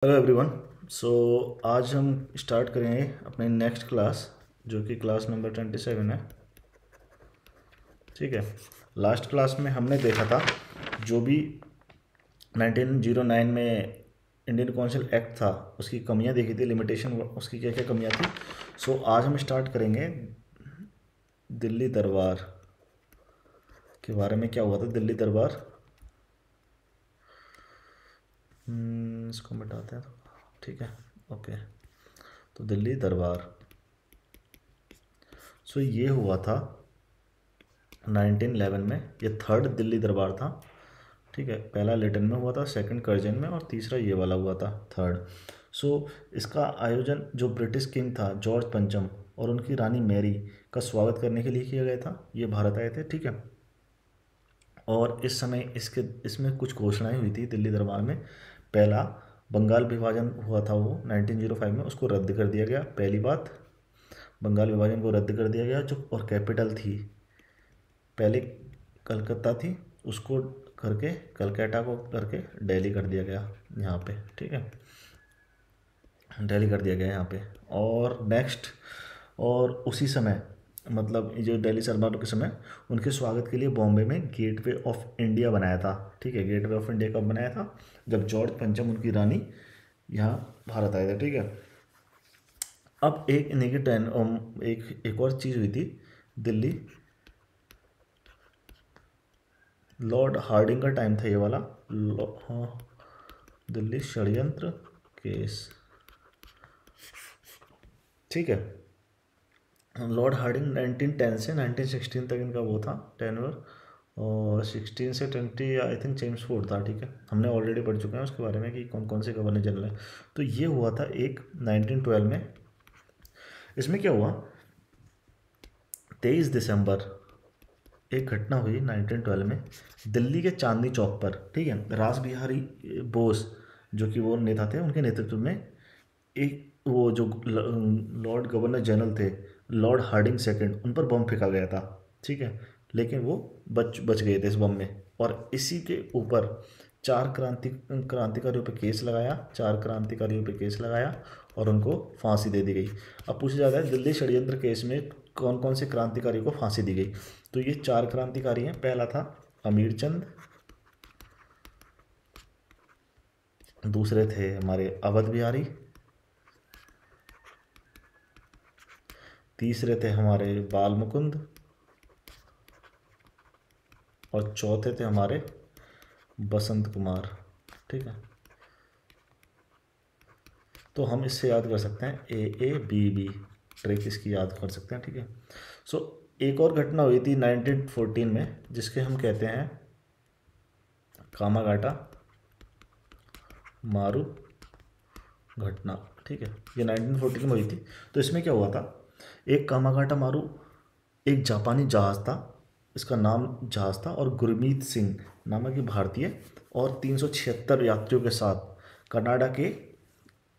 Hello everyone. सो आज हम start करेंगे अपनी नेक्स्ट क्लास, जो कि क्लास नंबर 27 है। ठीक है। लास्ट क्लास में हमने देखा था जो भी 1909 में इंडियन काउंसिल एक्ट था उसकी कमियां देखी थी, लिमिटेशन उसकी क्या क्या कमियां थी। सो आज हम स्टार्ट करेंगे दिल्ली दरबार के बारे में। क्या हुआ था दिल्ली दरबार। इसको मिटाते हैं। ठीक है। ओके। तो दिल्ली दरबार, सो ये हुआ था 1911 में। ये थर्ड दिल्ली दरबार था। ठीक है। पहला लेटन में हुआ था, सेकंड कर्जन में, और तीसरा ये वाला हुआ था, थर्ड। सो इसका आयोजन जो ब्रिटिश किंग था जॉर्ज पंचम और उनकी रानी मैरी का स्वागत करने के लिए किया गया था। ये भारत आए थे। ठीक है। और इस समय इसमें कुछ घोषणाएं हुई थी दिल्ली दरबार में। पहला, बंगाल विभाजन हुआ था वो 1905 में, उसको रद्द कर दिया गया। पहली बात, बंगाल विभाजन को रद्द कर दिया गया। जो और कैपिटल थी पहले कलकत्ता थी, उसको करके कलकत्ता को करके दिल्ली कर दिया गया यहाँ पे। ठीक है। दिल्ली कर दिया गया यहाँ पे। और नेक्स्ट, और उसी समय मतलब ये जो दिल्ली सरदारों के समय उनके स्वागत के लिए बॉम्बे में गेटवे ऑफ इंडिया बनाया था। ठीक है। गेटवे ऑफ इंडिया कब बनाया था? जब जॉर्ज पंचम उनकी रानी यहाँ भारत आए थे। ठीक है। अब एक नेगेटिव एक और चीज़ हुई थी दिल्ली। लॉर्ड हार्डिंग का टाइम था ये वाला। हाँ, दिल्ली षड्यंत्र केस। ठीक है। लॉर्ड हार्डिंग 1910 से 1916 तक इनका वो था टेन्योर, और 16 से 20 आई थिंक जेम्स फोर्ड था। ठीक है। हमने ऑलरेडी पढ़ चुके हैं उसके बारे में कि कौन कौन से गवर्नर जनरल हैं। तो ये हुआ था एक 1912 में। इसमें क्या हुआ, 23 दिसंबर एक घटना हुई 1912 में दिल्ली के चांदनी चौक पर। ठीक है। रास बिहारी बोस जो कि वो नेता थे, उनके नेतृत्व में एक वो जो लॉर्ड गवर्नर जनरल थे लॉर्ड हार्डिंग सेकंड, उन पर बम फेंका गया था। ठीक है। लेकिन वो बच बच गए थे इस बम में। और इसी के ऊपर क्रांतिकारियों पे केस लगाया, 4 क्रांतिकारियों पे केस लगाया और उनको फांसी दे दी गई। अब पूछा जाता है दिल्ली षड्यंत्र केस में कौन कौन से क्रांतिकारियों को फांसी दी गई। तो ये 4 क्रांतिकारी हैं। पहला था अमीर चंद, दूसरे थे हमारे अवध बिहारी, तीसरे थे हमारे बाल मुकुंद, और चौथे थे हमारे बसंत कुमार। ठीक है। तो हम इससे याद कर सकते हैं AABB, ट्रिक इसकी याद कर सकते हैं। ठीक है। सो एक और घटना हुई थी 1914 में जिसके हम कहते हैं कामागाटा मारू घटना। ठीक है। ये 1914 में हुई थी। तो इसमें क्या हुआ था, एक कामागाटा मारू एक जापानी जहाज़ था, इसका नाम जहाज़ था, और गुरमीत सिंह नामक ये भारतीय और 376 यात्रियों के साथ कनाडा के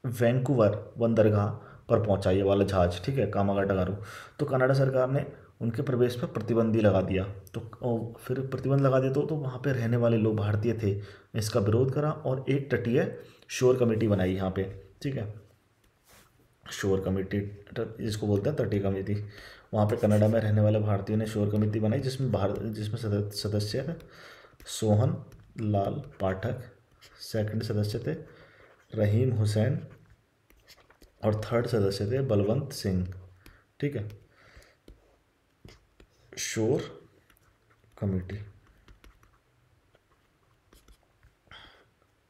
वैंकूवर बंदरगाह पर पहुंचा ये वाला जहाज़। ठीक है। कामागाटा गारू। तो कनाडा सरकार ने उनके प्रवेश पर प्रतिबंधी लगा दिया। तो फिर प्रतिबंध लगा दिया तो वहाँ पे रहने वाले लोग भारतीय थे, इसका विरोध करा और एक तटीय शोर कमेटी बनाई यहाँ पे। ठीक है। शोर कमेटी जिसको बोलते हैं तटीय कमेटी। वहाँ पे कनाडा में रहने वाले भारतीयों ने शोर कमेटी बनाई जिसमें सदस्य थे सोहन लाल पाठक, सेकंड सदस्य थे रहीम हुसैन, और थर्ड सदस्य थे बलवंत सिंह। ठीक है। शोर कमेटी।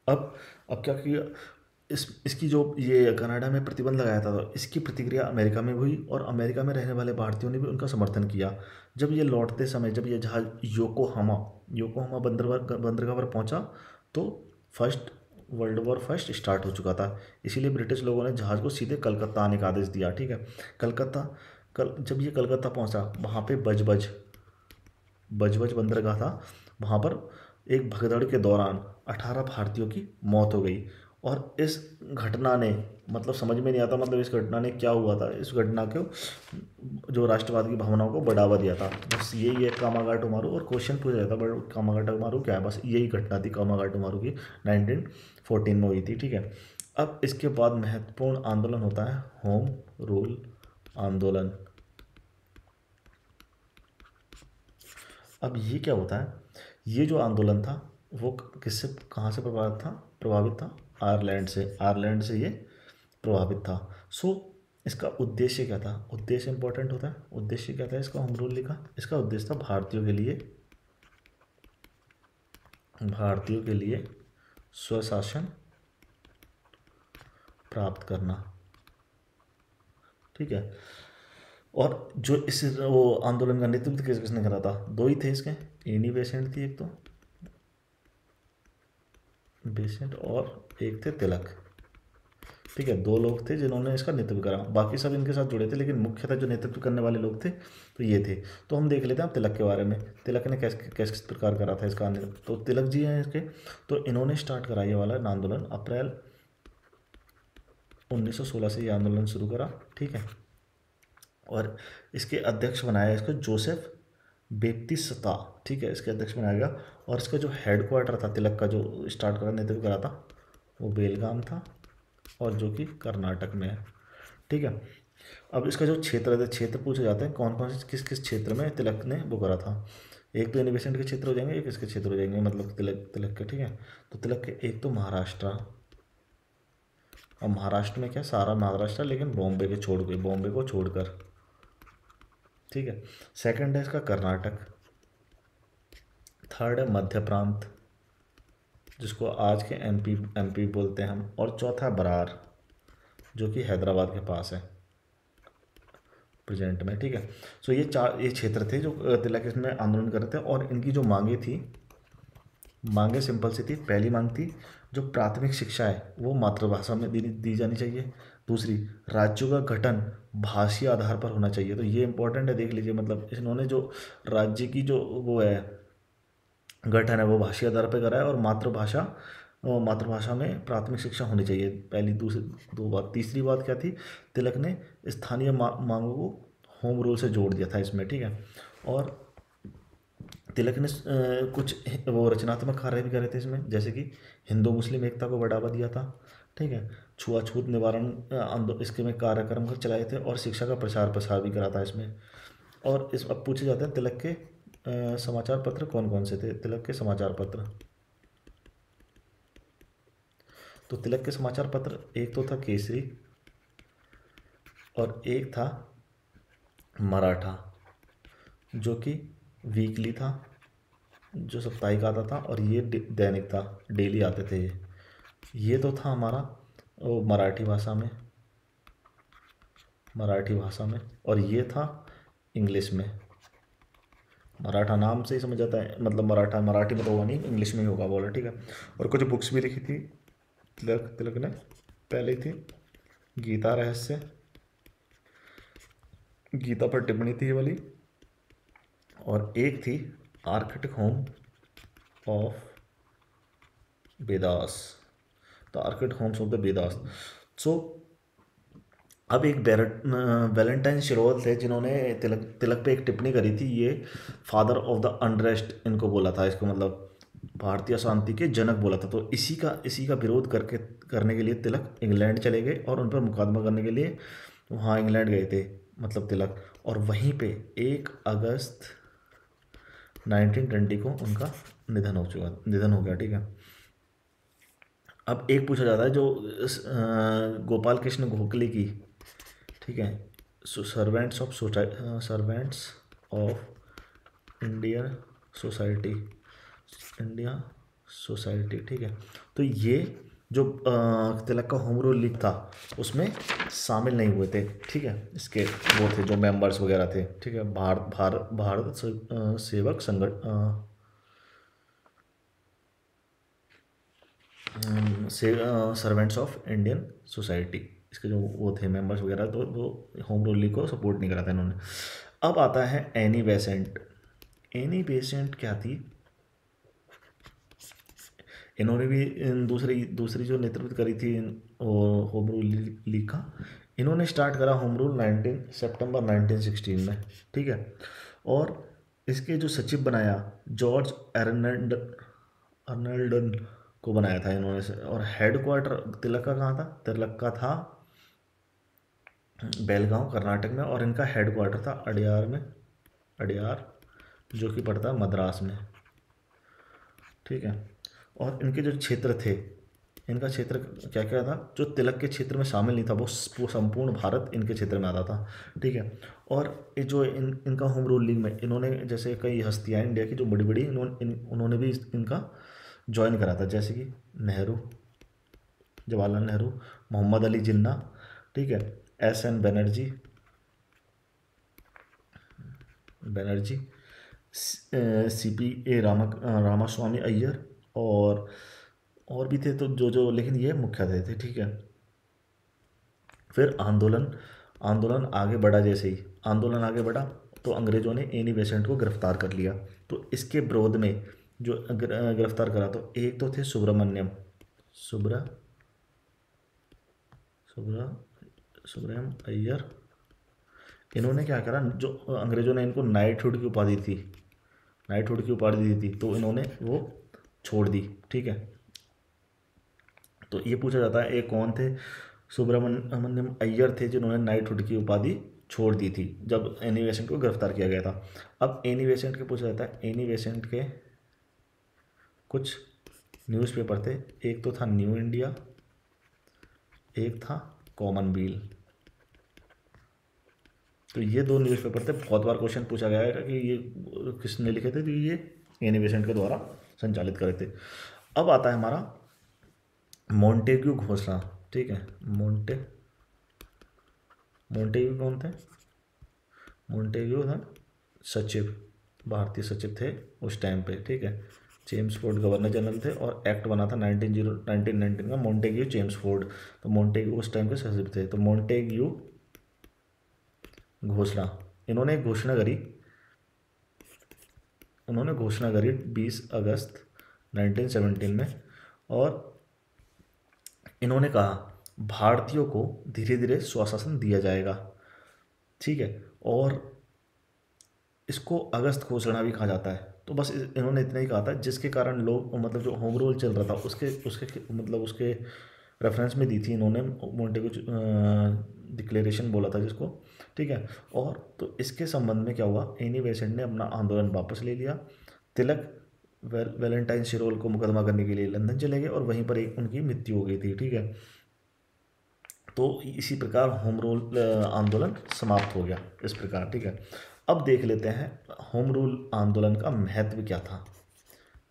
अब अब क्या किया, इसकी जो ये कनाडा में प्रतिबंध लगाया था तो इसकी प्रतिक्रिया अमेरिका में हुई और अमेरिका में रहने वाले भारतीयों ने भी उनका समर्थन किया। जब ये लौटते समय जब ये जहाज़ योकोहामा बंदरगाह पर पहुंचा तो first world war first start हो चुका था। इसीलिए ब्रिटिश लोगों ने जहाज़ को सीधे कलकत्ता आने का आदेश दिया। ठीक है। कलकत्ता जब ये कलकत्ता पहुंचा वहाँ पे बजबज बंदरगाह था। वहाँ पर एक भगदड़ के दौरान 18 भारतीयों की मौत हो गई। और इस घटना ने मतलब समझ में नहीं आता मतलब इस घटना ने क्या हुआ था, इस घटना को जो राष्ट्रवाद की भावनाओं को बढ़ावा दिया था। बस यही है कामागाटो मारू। और क्वेश्चन पूछा जाता बट कामागाटो मारू क्या है, बस यही घटना थी कामागाटो मारू की 1914 में हुई थी। ठीक है। अब इसके बाद महत्वपूर्ण आंदोलन होता है होम रूल आंदोलन। अब ये क्या होता है, ये जो आंदोलन था वो किससे कहाँ से प्रभावित था आयरलैंड से ये प्रभावित था। सो इसका उद्देश्य क्या था, उद्देश्य इंपॉर्टेंट होता है। उद्देश्य क्या था इसका, होम रूल लिखा, इसका उद्देश्य था भारतीयों के लिए स्वशासन प्राप्त करना। ठीक है। और जो इस वो आंदोलन का नेतृत्व किसने करा था, दो ही थे इसके, एनी बेसेंट थी एक तो, बेसेंट, और एक थे तिलक। ठीक है, दो लोग थे जिन्होंने इसका नेतृत्व करा, बाकी सब इनके साथ जुड़े थे, लेकिन मुख्यतः जो नेतृत्व करने वाले लोग थे तो ये थे। तो हम देख लेते हैं तिलक के बारे में, तिलक ने किस प्रकार करा था इसका नेतृत्व। तो तिलक जी हैं इसके, तो इन्होंने स्टार्ट करा ये वाला आंदोलन अप्रैल 1916 से ये आंदोलन शुरू करा। ठीक है, और इसके अध्यक्ष बनाया इसको जोसेफ बेप्तिस्ता। ठीक है, इसके अध्यक्ष बनाया गया, और इसका जो हेडक्वार्टर था तिलक का, जो स्टार्ट करा नेतृत्व करा था, वो बेलगाम था, और जो कि कर्नाटक में है। ठीक है, अब इसका जो क्षेत्र पूछे जाते हैं, कौन कौन से किस किस क्षेत्र में तिलक ने वो करा था। एक तो इनवेस्टमेंट के क्षेत्र हो जाएंगे, एक इसके क्षेत्र हो जाएंगे, मतलब तिलक के। ठीक है, तो तिलक के एक तो महाराष्ट्र, और महाराष्ट्र में क्या, सारा महाराष्ट्र, लेकिन बॉम्बे को छोड़कर। ठीक है, सेकंड है इसका कर्नाटक, थर्ड है मध्य प्रांत जिसको आज के एमपी बोलते हैं हम, और चौथा बरार जो कि हैदराबाद के पास है प्रेजेंट में। ठीक है, सो ये क्षेत्र थे जो तिलक इसमें आंदोलन कर रहे थे, और इनकी जो मांगे सिंपल सी थी। पहली मांग थी जो प्राथमिक शिक्षा है वो मातृभाषा में दी जानी चाहिए। दूसरी, राज्यों का गठन भाषीय आधार पर होना चाहिए। तो ये इंपॉर्टेंट है, देख लीजिए, मतलब इन्होंने जो राज्य की जो वो है गठन है वो भाषीय आधार पर करा है, और मातृभाषा में प्राथमिक शिक्षा होनी चाहिए, पहली। दूसरी दो बात, तीसरी बात क्या थी, तिलक ने स्थानीय मांगों को होम रूल से जोड़ दिया था इसमें। ठीक है, और तिलक ने कुछ वो रचनात्मक कार्य भी करे थे इसमें, जैसे कि हिंदू मुस्लिम एकता को बढ़ावा दिया था। ठीक है, छुआछूत निवारण इसके में कार्यक्रम कर चलाए थे, और शिक्षा का प्रसार प्रसार भी करा था इसमें। और इस अब पूछे जाते हैं तिलक के समाचार पत्र कौन कौन से थे। तिलक के समाचार पत्र, तो तिलक के समाचार पत्र एक तो था केसरी, और एक था मराठा जो कि वीकली था, जो साप्ताहिक आता था, और ये दैनिक था, डेली आते थे ये तो था हमारा वो मराठी भाषा में, और ये था इंग्लिश में। मराठा नाम से ही समझ आता है, मतलब मराठी में तो होगा नहीं, इंग्लिश में ही होगा बोला। ठीक है, और कुछ बुक्स भी लिखी थी तिलक ने। पहले थी गीता रहस्य, गीता पर टिप्पणी थी ये वाली, और एक थी Arctic home of Vedas, the Arctic home of the Vedas. So अब एक वैलेंटाइन शिरोल थे जिन्होंने तिलक पे एक टिप्पणी करी थी। ये फादर ऑफ द अनरेस्ट इनको बोला था, इसको मतलब भारतीय शांति के जनक बोला था। तो इसी का विरोध करने के लिए तिलक इंग्लैंड चले गए, और उन पर मुकदमा करने के लिए वहाँ इंग्लैंड गए थे, मतलब तिलक। और वहीं पे 1 अगस्त 1920 को उनका निधन हो गया। ठीक है, अब एक पूछा जाता है जो गोपाल कृष्ण गोखले की, ठीक है, सर्वेंट्स ऑफ इंडिया सोसाइटी। ठीक है, तो ये जो तिलक का होम रूल लीग था उसमें शामिल नहीं हुए थे। ठीक है, इसके वो थे जो मेंबर्स वगैरह थे। ठीक है, भारत सेवक संगठन सर्वेंट्स ऑफ इंडियन सोसाइटी, इसके जो वो थे मेंबर्स वगैरह, तो वो होम रूल लीग को सपोर्ट नहीं करा था इन्होंने। अब आता है एनी बेसेंट। एनी बेसेंट क्या थी, इन्होंने भी दूसरी जो नेतृत्व करी थी होम रूल लीग का, इन्होंने स्टार्ट करा होम रूल 19 सितंबर 1916 में। ठीक है, और इसके जो सचिव बनाया जॉर्ज अर्नल्डन को बनाया था इन्होंने से। और हेड क्वार्टर तिलक का कहाँ था? तिलक का था बेलगांव कर्नाटक में, और इनका हेड क्वार्टर था अडयार में, अडयार जो कि पड़ता है मद्रास में, ठीक है। और इनके जो क्षेत्र थे, इनका क्षेत्र क्या क्या था? जो तिलक के क्षेत्र में शामिल नहीं था वो संपूर्ण भारत इनके क्षेत्र में आता था, ठीक है। और ये जो इनका होम रूलिंग में इन्होंने जैसे कई हस्तियां इंडिया की जो बड़ी बड़ी उन्होंने भी इनका ज्वाइन करा था, जैसे कि नेहरू, जवाहरलाल नेहरू, मोहम्मद अली जिन्ना, ठीक है, एस एन बनर्जी, बनर्जी, रामास्वामी अय्यर, और भी थे तो जो लेकिन ये मुख्य थे, ठीक है। फिर आंदोलन आंदोलन आगे बढ़ा, जैसे ही आंदोलन आगे बढ़ा तो अंग्रेज़ों ने एनी बेसेंट को गिरफ्तार कर लिया। तो इसके विरोध में जो गिरफ्तार करा, तो एक तो थे सुब्रमण्यम, सुब्रा सुब्रा सुब्रम अय्यर। इन्होंने क्या करा, जो अंग्रेज़ों ने इनको नाइटहुड की उपाधि थी, नाइटहुड की उपाधि दी थी, तो इन्होंने वो छोड़ दी, ठीक है। तो ये पूछा जाता है, ये कौन थे? सुब्रमण्यम अय्यर थे जिन्होंने नाइटहुड की उपाधि छोड़ दी थी जब एनी बेसेंट को गिरफ्तार किया गया था। अब एनी बेसेंट के पूछा जाता है, एनी बेसेंट के कुछ न्यूज़पेपर थे, एक तो था न्यू इंडिया, एक था कॉमनवेल। तो ये दो न्यूज़पेपर थे, बहुत बार क्वेश्चन पूछा गया है कि ये किसने लिखे थे, तो ये एनी बेसेंट के द्वारा संचालित करे थे। अब आता है हमारा मोंटेग्यू घोषणा, ठीक है। मोंटेग्यू कौन थे? मोंटेग्यू था सचिव, भारतीय सचिव थे उस टाइम पे, ठीक है। चेम्सफोर्ड गवर्नर जनरल थे और एक्ट बना था 1919 का, मोंटेग्यू चेम्सफोर्ड। तो मोंटेग्यू उस टाइम के सचिव थे। तो मोंटेग्यू घोषणा, इन्होंने एक घोषणा करी, उन्होंने घोषणा करी 20 अगस्त 1917 में, और इन्होंने कहा भारतीयों को धीरे धीरे स्वशासन दिया जाएगा, ठीक है। और इसको अगस्त घोषणा भी कहा जाता है। तो बस इन्होंने इतना ही कहा था, जिसके कारण लोग मतलब जो होम रूल चल रहा था उसके उसके मतलब उसके रेफरेंस में दी थी इन्होंने, मोंटेगू डिक्लेरेशन बोला था जिसको, ठीक है। और तो इसके संबंध में क्या हुआ, एनी बेसेंट ने अपना आंदोलन वापस ले लिया। तिलक वैलेंटाइन शिरोल को मुकदमा करने के लिए लंदन चले गए, और वहीं पर एक उनकी मृत्यु हो गई थी, ठीक है। तो इसी प्रकार होम रूल आंदोलन समाप्त हो गया इस प्रकार, ठीक है। अब देख लेते हैं होम रूल आंदोलन का महत्व क्या था।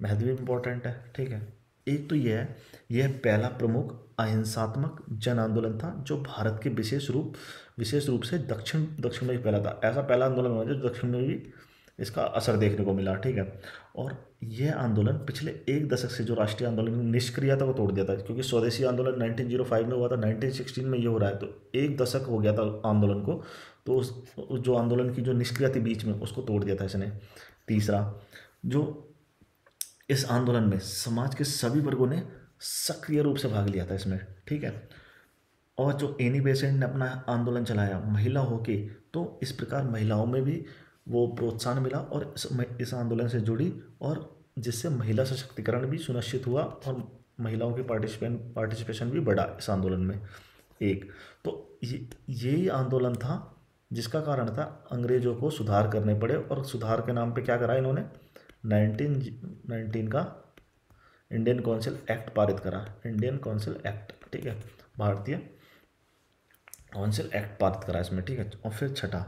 महत्व भी इम्पोर्टेंट है, ठीक है। एक तो यह पहला प्रमुख अहिंसात्मक जन आंदोलन था जो भारत के विशेष रूप से दक्षिण में ही फैला था। ऐसा पहला आंदोलन हुआ जो दक्षिण में भी इसका असर देखने को मिला, ठीक है। और यह आंदोलन पिछले एक दशक से जो राष्ट्रीय आंदोलन की निष्क्रियता को तोड़ दिया था, क्योंकि स्वदेशी आंदोलन 1905 में हुआ था, 1916 में ये हो रहा है, तो एक दशक हो गया था आंदोलन को। तो उस जो आंदोलन की जो निष्क्रियता थी बीच में, उसको तोड़ दिया था इसने। तीसरा, जो इस आंदोलन में समाज के सभी वर्गों ने सक्रिय रूप से भाग लिया था इसमें, ठीक है। और जो एनी बेसेंट ने अपना आंदोलन चलाया महिला होके, तो इस प्रकार महिलाओं में भी वो प्रोत्साहन मिला और इस आंदोलन से जुड़ी, और जिससे महिला सशक्तिकरण भी सुनिश्चित हुआ और महिलाओं की पार्टिसिपेशन भी बढ़ा इस आंदोलन में। एक तो यही आंदोलन था जिसका कारण था अंग्रेजों को सुधार करने पड़े, और सुधार के नाम पे क्या करा इन्होंने, 1919 का इंडियन काउंसिल एक्ट पारित करा, इंडियन काउंसिल एक्ट, ठीक है, भारतीय काउंसिल एक्ट पारित करा इसमें, ठीक है। और फिर छठा,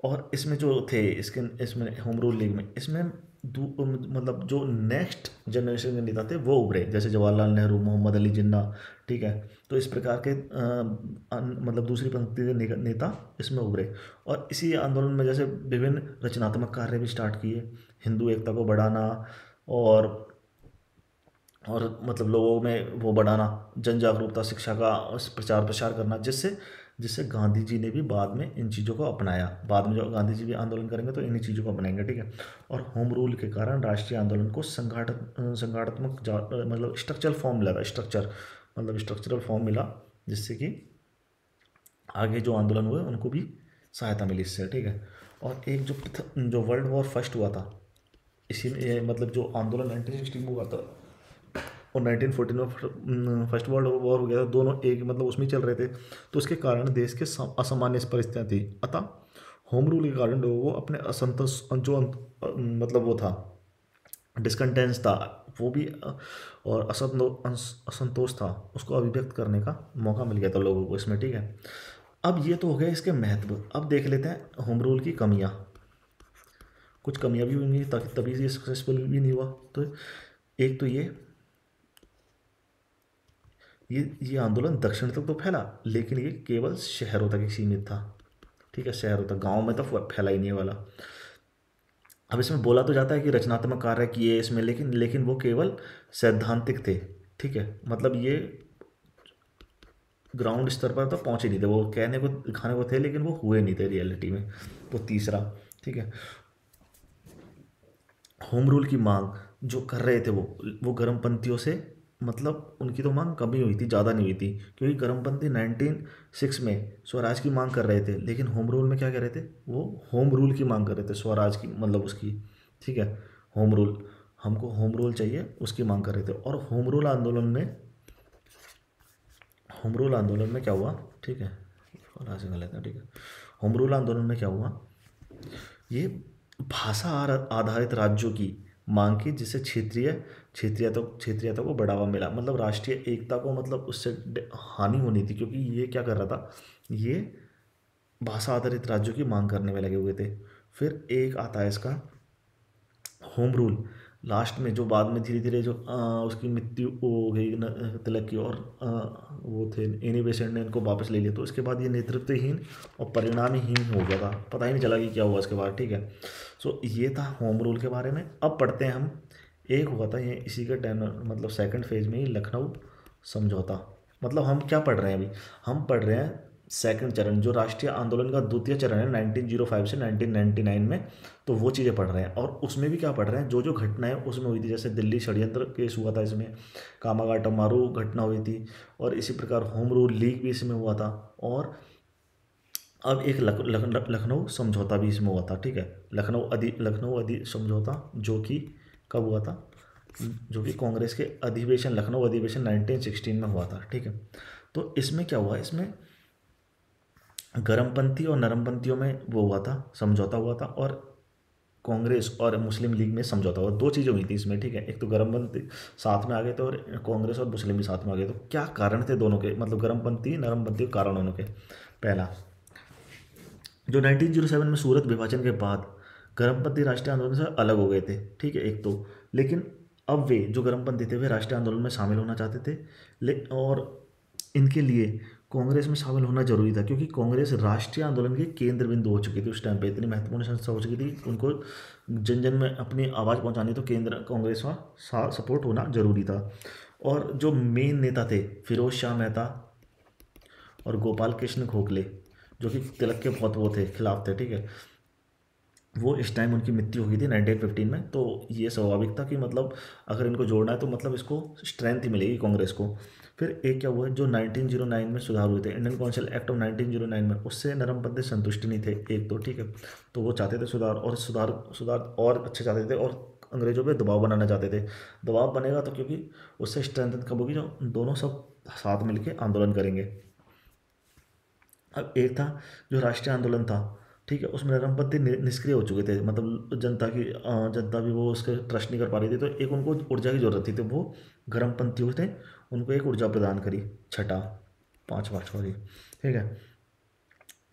और इसमें जो थे इसमें होम रूल लीग में, इसमें मतलब जो नेक्स्ट जनरेशन के नेता थे वो उभरे, जैसे जवाहरलाल नेहरू, मोहम्मद अली जिन्ना, ठीक है। तो इस प्रकार के मतलब दूसरी पंक्ति के नेता इसमें उभरे। और इसी आंदोलन में जैसे विभिन्न रचनात्मक कार्य भी स्टार्ट किए, हिंदू एकता को बढ़ाना, और मतलब लोगों में वो बढ़ाना, जन जागरूकता, शिक्षा का प्रचार प्रसार करना, जिससे जिससे गांधी जी ने भी बाद में इन चीज़ों को अपनाया। बाद में जो गांधी जी भी आंदोलन करेंगे तो इन्हीं चीज़ों को अपनाएंगे, ठीक है। और होम रूल के कारण राष्ट्रीय आंदोलन को संगठनात्मक मतलब स्ट्रक्चरल फॉर्म मिला था, स्ट्रक्चरल फॉर्म मिला, जिससे कि आगे जो आंदोलन हुए उनको भी सहायता मिली इससे, ठीक है। और एक जो वर्ल्ड वॉर फर्स्ट हुआ था, इसी में मतलब जो आंदोलन 1916 में हुआ था, और 1914 में फर्स्ट वर्ल्ड वॉर हो गया था, दोनों एक मतलब उसमें ही चल रहे थे। तो उसके कारण देश के असामान्य परिस्थितियाँ थी, अतः होम रूल के कारण लोगों को अपने असंतोष जो मतलब वो था, डिस्कंटेंस था वो भी और असंतोष था, उसको अभिव्यक्त करने का मौका मिल गया था लोगों को इसमें, ठीक है। अब ये तो हो गया इसके महत्व। अब देख लेते हैं होम रूल की कमियां। कुछ कमियां भी हुई ताकि तभी ये सक्सेसफुल भी नहीं हुआ। तो एक तो ये आंदोलन दक्षिण तक तो फैला, लेकिन ये केवल शहरों तक ही सीमित था, ठीक है, शहरों तक, गाँव में तो फैला ही नहीं वाला। अब इसमें बोला तो जाता है कि रचनात्मक कार्य किए इसमें, लेकिन वो केवल सैद्धांतिक थे, ठीक है, मतलब ये ग्राउंड स्तर पर तो पहुंचे नहीं थे, वो कहने को दिखाने को थे लेकिन वो हुए नहीं थे रियलिटी में। तो तीसरा, ठीक है, होम रूल की मांग जो कर रहे थे वो गर्मपंथियों से, मतलब उनकी तो मांग कम ही हुई थी, ज़्यादा नहीं हुई थी, क्योंकि गर्मपंथी 1906 में स्वराज की मांग कर रहे थे, लेकिन होम रूल में क्या कर रहे थे, वो होम रूल की मांग कर रहे थे, स्वराज की मतलब उसकी, ठीक है, होम रूल, हमको होम रूल चाहिए उसकी मांग कर रहे थे। और होम रूल आंदोलन में क्या हुआ, ठीक है, थोड़ा सा गलत है, ठीक है, होम रूल आंदोलन में क्या हुआ, ये भाषा आधारित राज्यों की मांग की, जिससे क्षेत्रीयता को बढ़ावा मिला, मतलब राष्ट्रीय एकता को मतलब उससे हानि होनी थी, क्योंकि ये क्या कर रहा था, ये भाषा आधारित राज्यों की मांग करने में लगे हुए थे। फिर एक आता है इसका होम रूल, लास्ट में जो बाद में धीरे धीरे जो उसकी मृत्यु हो गई तिलक की, और वो थे एनी बेसेंट ने इनको वापस ले लिया, तो इसके बाद ये नेतृत्वहीन और परिणामहीन हो गया था, पता ही नहीं चला कि क्या हुआ इसके बाद, ठीक है। सो ये था होम रूल के बारे में। अब पढ़ते हैं हम, एक हुआ था ये इसी के टाइम मतलब सेकंड फेज में ही, लखनऊ समझौता। मतलब हम क्या पढ़ रहे हैं अभी, हम पढ़ रहे हैं सेकंड चरण, जो राष्ट्रीय आंदोलन का द्वितीय चरण है 1905 से 1999 में, तो वो चीज़ें पढ़ रहे हैं। और उसमें भी क्या पढ़ रहे हैं, जो जो घटनाएं उसमें हुई थी, जैसे दिल्ली षड्यंत्र केस हुआ था इसमें, कामागार टमारू घटना हुई थी, और इसी प्रकार होम रूल लीग भी इसमें हुआ था, और अब एक लखनऊ समझौता भी इसमें हुआ था, ठीक है, लखनऊ अधि समझौता, जो कि कब हुआ था, जो कि कांग्रेस के अधिवेशन, लखनऊ अधिवेशन 1916 में हुआ था, ठीक है। तो इसमें क्या हुआ, इसमें गर्मपंथी और नरमपंथियों में वो हुआ था, समझौता हुआ था, और कांग्रेस और मुस्लिम लीग में समझौता हुआ, दो चीज़ें हुई थी इसमें, ठीक है, एक तो गर्मपंथी साथ में आ गए थे और कांग्रेस और मुस्लिम भी साथ में आ गए। तो क्या कारण थे दोनों के, मतलब गर्मपंथी नरमपंथी के कारण दोनों के, पहला, जो 1907 में सूरत विभाजन के बाद गर्मपंथी राष्ट्रीय आंदोलन से अलग हो गए थे, ठीक है, एक तो, लेकिन अब वे जो गर्मपंथी थे वे राष्ट्रीय आंदोलन में शामिल होना चाहते थे, और इनके लिए कांग्रेस में शामिल होना जरूरी था, क्योंकि कांग्रेस राष्ट्रीय आंदोलन के केंद्र बिंदु हो चुकी थी उस टाइम पे, इतनी महत्वपूर्ण संस्था हो चुकी थी, उनको जन जन में अपनी आवाज़ पहुंचानी, तो केंद्र कांग्रेस का सपोर्ट होना जरूरी था। और जो मेन नेता थे फिरोज शाह मेहता और गोपाल कृष्ण गोखले, जो कि तिलक के बहुत वो थे, खिलाफ थे, ठीक है, वो इस टाइम उनकी मृत्यु हो गई थी 1915 में। तो ये स्वाभाविक था कि मतलब अगर इनको जोड़ना है तो मतलब इसको स्ट्रेंथ ही मिलेगी कांग्रेस को। फिर एक क्या हुआ, जो 1909 में सुधार हुए थे, इंडियन काउंसिल एक्ट ऑफ 1909 में, उससे नरमपंथी संतुष्ट नहीं थे एक तो, ठीक है, तो वो चाहते थे सुधार, और सुधार और अच्छे चाहते थे, और अंग्रेजों पे दबाव बनाना चाहते थे। दबाव बनेगा तो क्योंकि उससे स्ट्रेंथ कब होगी, जो दोनों सब साथ मिलके आंदोलन करेंगे। अब एक था जो राष्ट्रीय आंदोलन था, ठीक है, उसमें नरमपंथी निष्क्रिय हो चुके थे, मतलब जनता भी वो उसके ट्रस्ट नहीं कर पा रही थी, तो एक उनको ऊर्जा की जरूरत थी, तो वो गर्मपंथियों ने उनको एक ऊर्जा प्रदान करी, छठा, पांचवा सॉरी, ठीक है।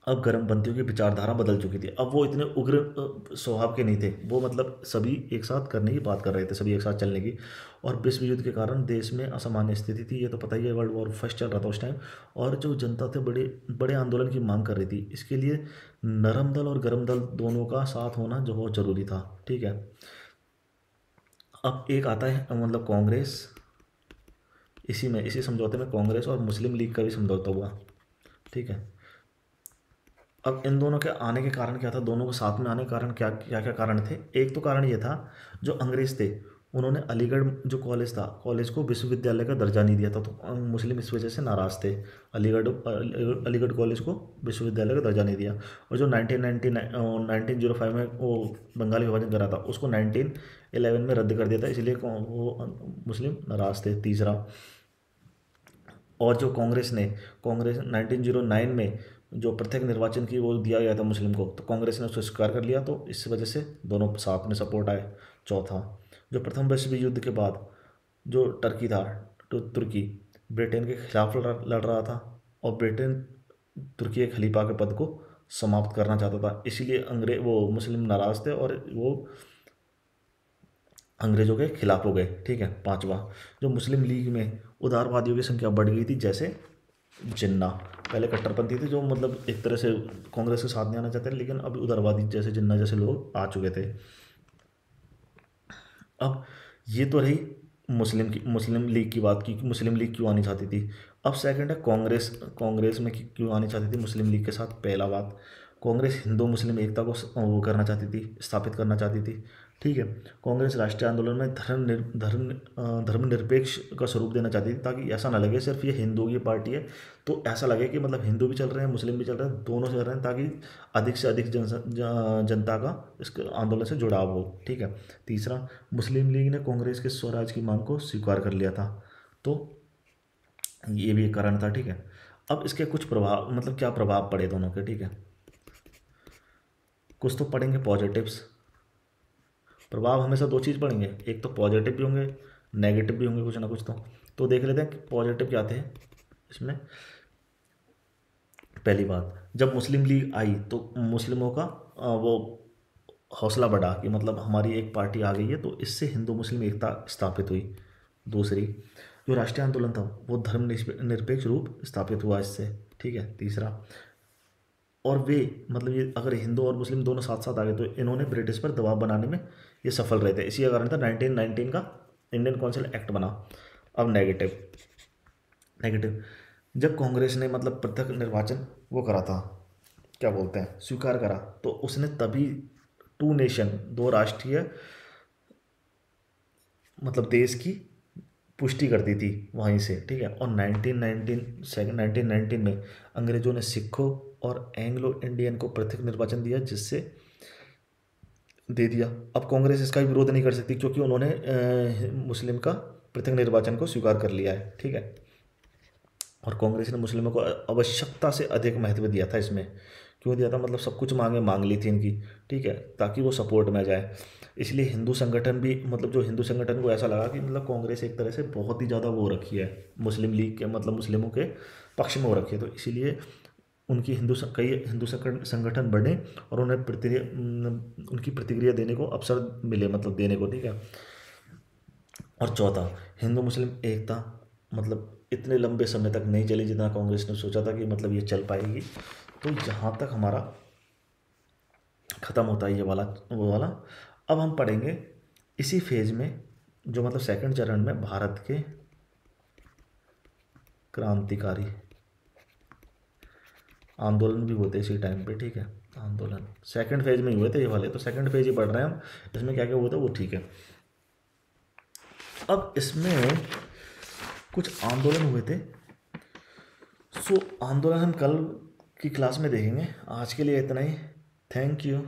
अब गर्मपंथियों की विचारधारा बदल चुकी थी, अब वो इतने उग्र स्वभाव के नहीं थे, वो मतलब सभी एक साथ करने की बात कर रहे थे, सभी एक साथ चलने की। और विश्व युद्ध के कारण देश में असामान्य स्थिति थी, ये तो पता ही है, वर्ल्ड वॉर फर्स्ट चल रहा था उस टाइम, और जो जनता थे बड़े बड़े आंदोलन की मांग कर रही थी, इसके लिए नरम दल और गर्म दल दोनों का साथ होना जो बहुत ज़रूरी था, ठीक है। अब एक आता है मतलब कांग्रेस, इसी समझौते में कांग्रेस और मुस्लिम लीग का भी समझौता हुआ, ठीक है। अब इन दोनों के आने के कारण क्या था, दोनों को साथ में आने के कारण क्या क्या क्या कारण थे। एक तो कारण ये था, जो अंग्रेज थे उन्होंने अलीगढ़ जो कॉलेज था, कॉलेज को विश्वविद्यालय का दर्जा नहीं दिया था, तो मुस्लिम इस वजह से नाराज़ थे। अलीगढ़ कॉलेज को विश्वविद्यालय का दर्जा नहीं दिया। और जो 1905 में वो बंगाली विभाजन करा था, उसको 1911 में रद्द कर दिया था, इसलिए वो मुस्लिम नाराज़ थे। तीसरा, और जो कांग्रेस 1909 में जो प्रत्येक निर्वाचन की वो दिया गया था मुस्लिम को, तो कांग्रेस ने उसको स्वीकार कर लिया, तो इस वजह से दोनों साथ में सपोर्ट आए। चौथा, जो प्रथम विश्व युद्ध के बाद जो टर्की था, तो तुर्की ब्रिटेन के खिलाफ लड़ रहा था, और ब्रिटेन तुर्की के खलीफा के पद को समाप्त करना चाहता था, इसीलिए वो मुस्लिम नाराज़ थे और वो अंग्रेज़ों के खिलाफ हो गए। ठीक है। पांचवा, जो मुस्लिम लीग में उदारवादियों की संख्या बढ़ गई थी, जैसे जिन्ना, पहले कट्टरपंथी थे जो मतलब एक तरह से कांग्रेस के साथ नहीं आना चाहते, लेकिन अब उदारवादी जैसे जिन्ना जैसे लोग आ चुके थे। अब ये तो रही मुस्लिम लीग की बात की कि मुस्लिम लीग क्यों आनी चाहती थी। अब सेकंड है कांग्रेस में क्यों आनी चाहती थी मुस्लिम लीग के साथ। पहला बात, कांग्रेस हिंदू मुस्लिम एकता को वो करना चाहती थी, स्थापित करना चाहती थी। ठीक है। कांग्रेस राष्ट्रीय आंदोलन में धर्मनिरपेक्ष का स्वरूप देना चाहती थी, ताकि ऐसा ना लगे सिर्फ ये हिंदुओं की पार्टी है, तो ऐसा लगे कि मतलब हिंदू भी चल रहे हैं, मुस्लिम भी चल रहे हैं, दोनों चल रहे हैं, ताकि अधिक से अधिक जनता का इस आंदोलन से जुड़ाव हो। ठीक है। तीसरा, मुस्लिम लीग ने कांग्रेस के स्वराज की मांग को स्वीकार कर लिया था, तो ये भी एक कारण था। ठीक है। अब इसके कुछ प्रभाव, मतलब क्या प्रभाव पड़े दोनों के। ठीक है। कुछ तो पढ़ेंगे पॉजिटिव्स। प्रभाव हमेशा दो चीज़ पढ़ेंगे, एक तो पॉजिटिव भी होंगे, नेगेटिव भी होंगे कुछ ना कुछ। तो देख लेते हैं कि पॉजिटिव क्या थे इसमें। पहली बात, जब मुस्लिम लीग आई तो मुस्लिमों का वो हौसला बढ़ा कि मतलब हमारी एक पार्टी आ गई है, तो इससे हिंदू मुस्लिम एकता स्थापित हुई। दूसरी, जो राष्ट्रीय आंदोलन था वो धर्म निरपेक्ष रूप स्थापित हुआ इससे। ठीक है। तीसरा, और वे मतलब ये अगर हिंदू और मुस्लिम दोनों साथ साथ आ गए, तो इन्होंने ब्रिटिश पर दबाव बनाने में ये सफल रहे थे। इसी का कारण था 1919 का इंडियन काउंसिल एक्ट बना। अब नेगेटिव नेगेटिव जब कांग्रेस ने मतलब प्रत्यक्ष निर्वाचन वो करा था, क्या बोलते हैं, स्वीकार करा, तो उसने तभी टू नेशन, दो राष्ट्रीय मतलब देश की पुष्टि कर दी थी वहीं से। ठीक है। और 1919 में अंग्रेजों ने सिखों और एंग्लो इंडियन को पृथक निर्वाचन दिया, जिससे दे दिया। अब कांग्रेस इसका भी विरोध नहीं कर सकती, क्योंकि उन्होंने मुस्लिम का पृथक निर्वाचन को स्वीकार कर लिया है। ठीक है। और कांग्रेस ने मुस्लिमों को आवश्यकता से अधिक महत्व दिया था इसमें। क्यों दिया था, मतलब सब कुछ मांग ली थी इनकी। ठीक है। ताकि वो सपोर्ट में आ जाए। इसलिए हिंदू संगठन भी, मतलब जो हिंदू संगठन को ऐसा लगा कि मतलब कांग्रेस एक तरह से बहुत ही ज़्यादा वो रखी है मुस्लिम लीग के, मतलब मुस्लिमों के पक्ष में हो रखी है, तो इसीलिए उनकी कई हिंदू संगठन बढ़े और उन्हें उनकी प्रतिक्रिया देने को अवसर मिले, मतलब देने को। ठीक है। और चौथा, हिंदू मुस्लिम एकता मतलब इतने लंबे समय तक नहीं चली जितना कांग्रेस ने सोचा था कि मतलब ये चल पाएगी। तो यहाँ तक हमारा ख़त्म होता है ये वाला वो वाला। अब हम पढ़ेंगे इसी फेज में, जो मतलब सेकंड चरण में भारत के क्रांतिकारी आंदोलन भी होते इसी टाइम पे। ठीक है। आंदोलन सेकंड फेज में ही हुए थे ये वाले, तो सेकंड फेज ही पढ़ रहे हैं हम। इसमें क्या क्या हुआ था वो ठीक है। अब इसमें कुछ आंदोलन हुए थे, सो आंदोलन हम कल की क्लास में देखेंगे। आज के लिए इतना ही। Thank you.